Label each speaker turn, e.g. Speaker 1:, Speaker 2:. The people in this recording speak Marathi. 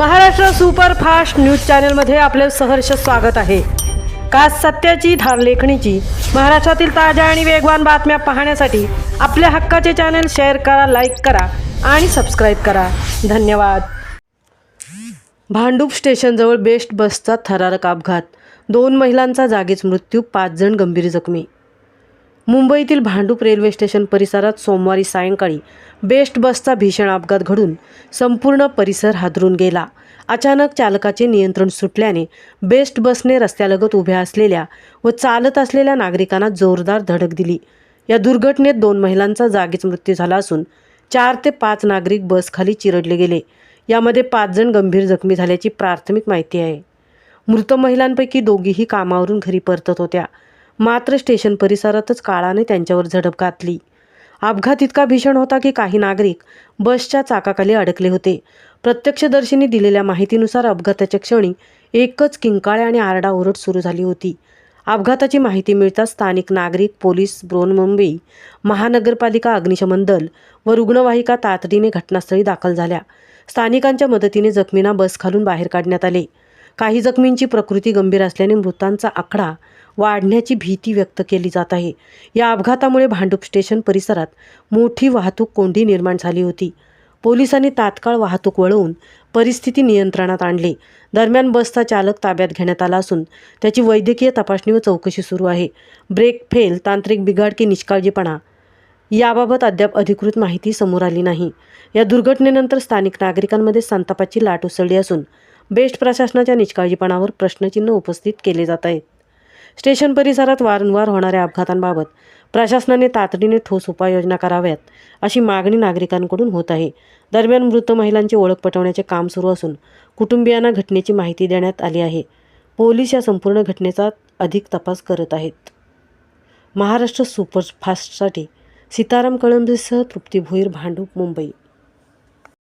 Speaker 1: महाराष्ट्र सुपरफास्ट न्यूज चॅनलमध्ये आपले सहर्ष स्वागत आहे। का सत्याची धार लेखणीची महाराष्ट्रातील ताज्या आणि वेगवान बातम्या पाहण्यासाठी आपल्या हक्काचे चॅनल शेअर करा, लाईक करा आणि सबस्क्राइब करा। धन्यवाद। भांडूप स्टेशनजवळ बेस्ट बसचा थरारक अपघात, 2 महिलांचा जागीच मृत्यू, 5 जण गंभीर जखमी। मुंबईतील भांडूप रेल्वे स्टेशन परिसरात सोमवारी सायंकाळी बेस्ट बसचा भीषण अपघात घडून संपूर्ण परिसर हादरून गेला। अचानक चालकाचे नियंत्रण सुटल्याने बेस्ट बसने रस्त्यालगत उभ्या असलेल्या व चालत असलेल्या नागरिकांना जोरदार धडक दिली। या दुर्घटनेत 2 महिलांचा जागीच मृत्यू झाला असून 4 ते 5 नागरिक बसखाली चिरडले गेले। यामध्ये 5 जण गंभीर जखमी झाल्याची प्राथमिक माहिती आहे। मृत महिलांपैकी दोघीही कामावरून घरी परतत होत्या, मात्र स्टेशन परिसरातच काळाने त्यांच्यावर झडप घातली। अपघात इतका भीषण होता की काही नागरिक बसच्या चाकाखाली अडकले होते। प्रत्यक्षदर्शींनी दिलेल्या माहितीनुसार अपघाताच्या क्षणी एकच किंकाळ्या आणि आरडाओरड सुरू झाली होती। अपघाताची माहिती मिळताच स्थानिक नागरिक, पोलीस, बृहन्मुंबई महानगरपालिका, अग्निशमन दल व रुग्णवाहिका तातडीने घटनास्थळी दाखल झाल्या। स्थानिकांच्या मदतीने जखमींना बसखालून बाहेर काढण्यात आले। काही जखमींची प्रकृती गंभीर असल्याने मृतांचा आकडा वाढण्याची भीती व्यक्त केली जात आहे। या अपघातामुळे भांडूप स्टेशन परिसरात मोठी वाहतूक कोंडी निर्माण झाली होती। पोलिसांनी तात्काळ वाहतूक वळवून परिस्थिती नियंत्रणात आणली। दरम्यान बसचा चालक ताब्यात घेण्यात आला असून त्याची वैद्यकीय तपासणी व चौकशी सुरू आहे। ब्रेक फेल, तांत्रिक बिघाड की निष्काळजीपणा याबाबत अद्याप अधिकृत माहिती समोर आली नाही। या दुर्घटनेनंतर स्थानिक नागरिकांमध्ये संतापाची लाट उसळली असून बेस्ट प्रशासनाच्या निष्काळजीपणावर प्रश्नचिन्ह उपस्थित केले जात आहेत। स्टेशन परिसरात वारंवार होणाऱ्या अपघातांबाबत प्रशासनाने तातडीने ठोस उपाययोजना कराव्यात अशी मागणी नागरिकांकडून होत आहे। दरम्यान मृत महिलांची ओळख पटवण्याचे काम सुरू असून कुटुंबियांना घटनेची माहिती देण्यात आली आहे। पोलीस या संपूर्ण घटनेचा अधिक तपास करत आहेत। महाराष्ट्र सुपरफास्टसाठी सीताराम कळंबेसह तृप्ती भोईर, भांडूप, मुंबई।